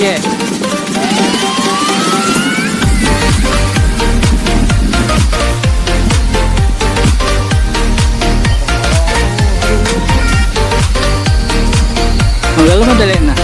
Iya. Enggak lu modalnya nah.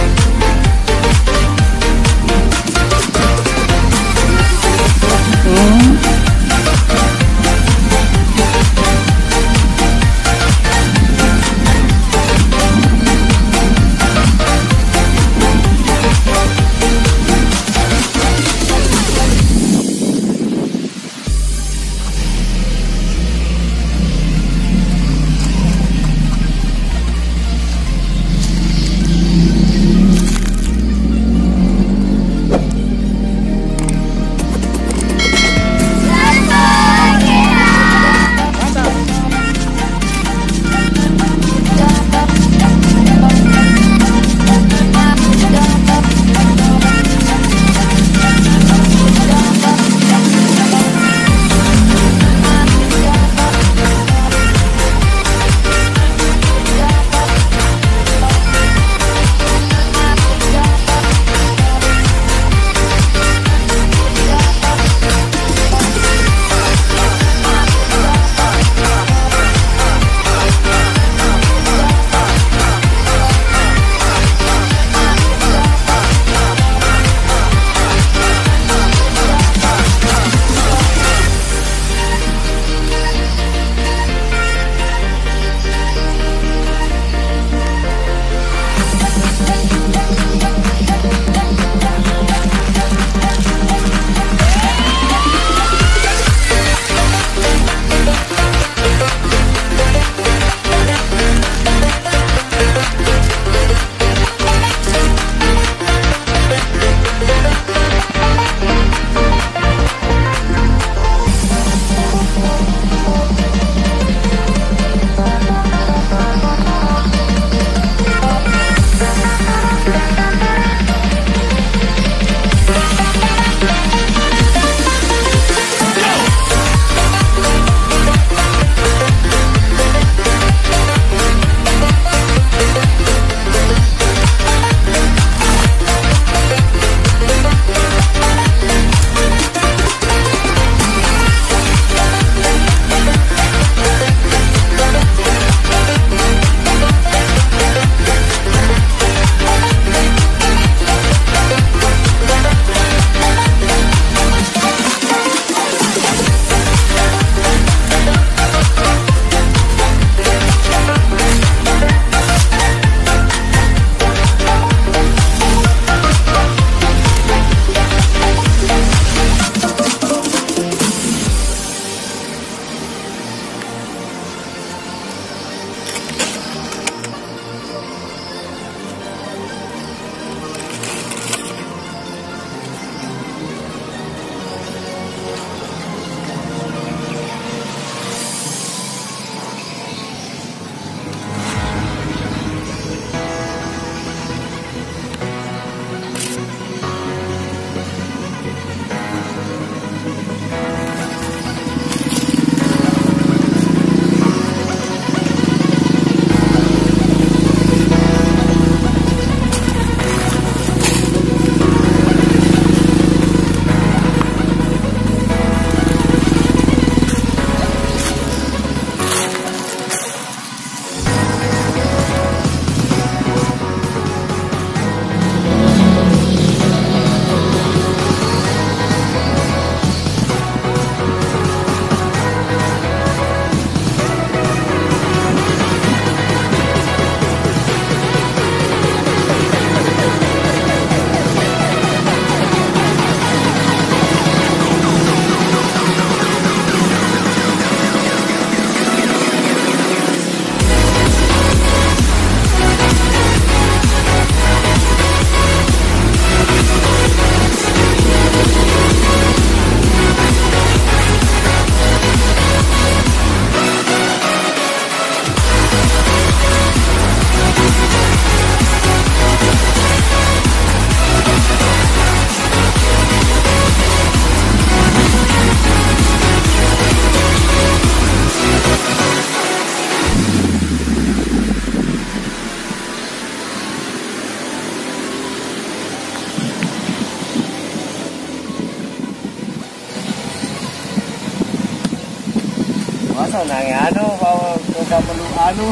anu bawa menu anu.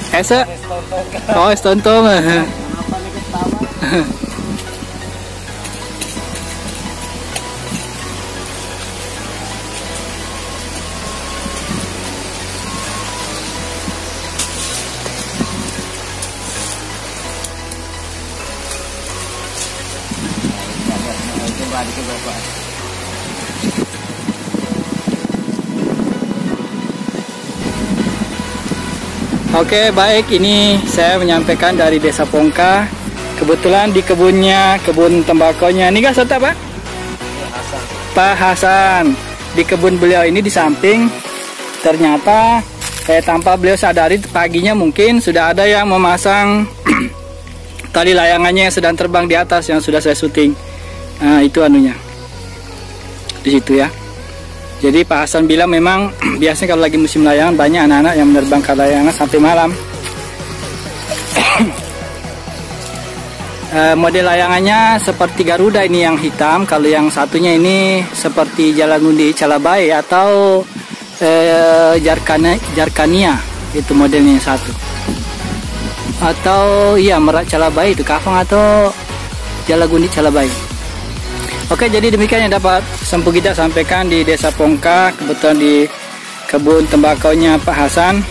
Esa. Oh, es tontong. Kenapa nih ketawa? Coba dikit Bapak. Oke, baik, ini saya menyampaikan dari Desa Pongka. Kebetulan di kebun tembakonya. Ini gak serta Pak? Pak Hasan. Di kebun beliau ini di samping, ternyata tanpa beliau sadari paginya mungkin sudah ada yang memasang tali layangannya yang sedang terbang di atas yang sudah saya syuting. Nah, itu anunya. Di situ ya. Jadi Pak Hasan bilang memang biasanya kalau lagi musim layangan banyak anak-anak yang menerbangkan layangan sampai malam. Model layangannya seperti Garuda ini yang hitam, kalau yang satunya ini seperti Jalagundi Calabai atau Jarkania, itu modelnya yang satu. Atau iya Merak Calabai itu Kafang atau Jalagundi Calabai. Oke, jadi demikian yang dapat Sempu kita sampaikan di Desa Pongka, kebetulan di kebun tembakonya Pak Hasan.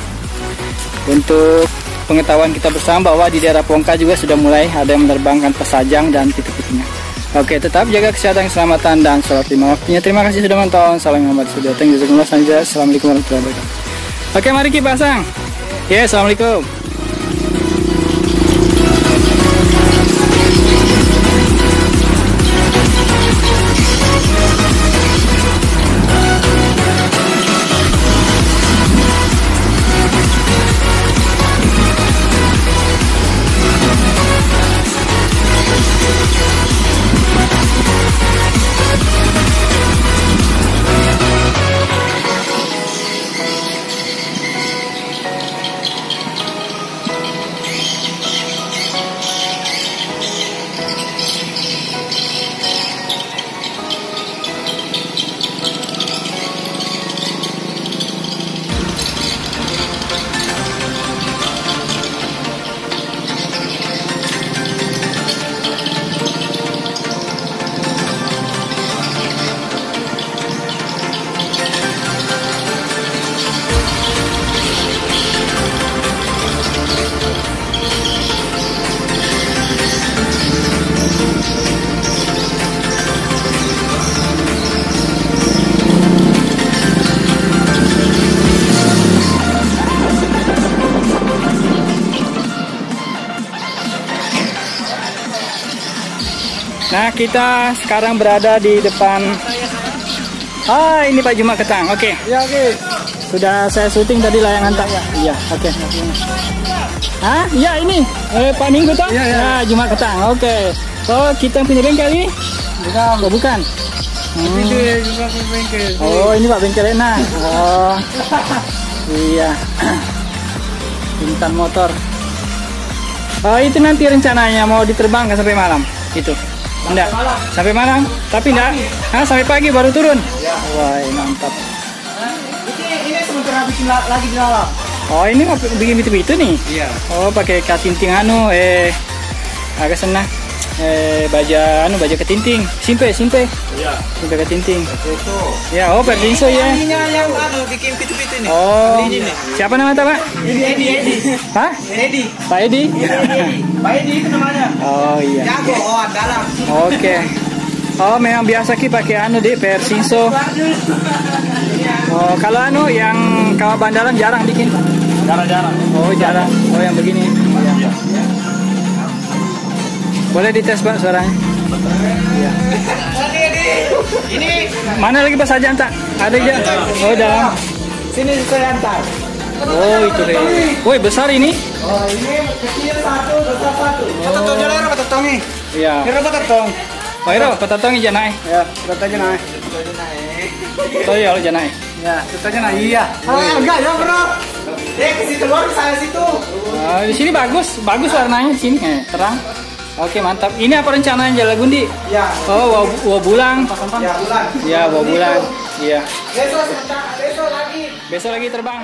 Untuk pengetahuan kita bersama bahwa di daerah Pongka juga sudah mulai ada yang menerbangkan pesajang dan pitu-pitunya. Oke, tetap jaga kesehatan, keselamatan, dan sholat lima waktunya. Terima kasih sudah menonton. Salam hormat sudah. Assalamualaikum warahmatullahi wabarakatuh. Oke, mari kita pasang. Ya, assalamualaikum. Nah, kita sekarang berada di depan. Ah, ini Pak Juma Ketang. Oke. Ya, oke. Sudah saya syuting tadi layangan tak ya? Iya, oke. Ah, iya ini. Pak Minggu toh? Iya, iya. Nah, Juma Ketang. Oke. Oh, kita punya bengkel ini? Bukan. Oh, bukan. Ini juga bengkel. Oh, ini Pak bengkel enak. Oh. Iya. Bintan motor. Oh, itu nanti rencananya mau diterbangkan sampai malam. Itu. Enggak, sampai malam, tapi enggak, sampai pagi baru turun. Ya. Wah, mantap. Ini sementara bikin lagi di dalam. Oh, ini mau bikin itu nih. Iya. Oh, pakai katinting anu, agak senang. Baja ketinting, simpe. Iya. Simpe ketinting. Itu. Ya, oh, Pertinso ya. Ini yang bikin pitu-pitu nih. Oh, siapa nama Pak? Edi. Hah? Edi. Pak Edi? Pak Edi itu namanya. Oh iya. Jago, dalam. Oke. Oh, memang biasa ki pakai anu di Persinso. Oh, kalau anu yang kawah bandalan jarang bikin. Jarang-jarang. Oh, jarang. Oh, yang begini. Iya. Boleh dites Pak suaranya? Iya. Ini Mana lagi Pak Sajan tak? Ada aja. Oh, dalam. sini saya antar. Oh, itu deh. Woi, besar ini. Oh, ini kecil satu, besar satu. Patatongnya lah, patatongnya. Iya. Kira patatong. Oh, iro patatong aja naik. Ya, patatongnya naik. Oh, iya lo janai. Ya, patatongnya naik. Iya. Enggak ya, Bro. Ke situ luar saya situ. Oh, di sini bagus warnanya di sini. Terang. Oke, mantap. Ini apa rencananya Jalagundi? Ya. Oh, Wabulang. Ya, bulan. Ya, Wabulang. Iya. Besok sebentar, besok lagi. Besok lagi terbang.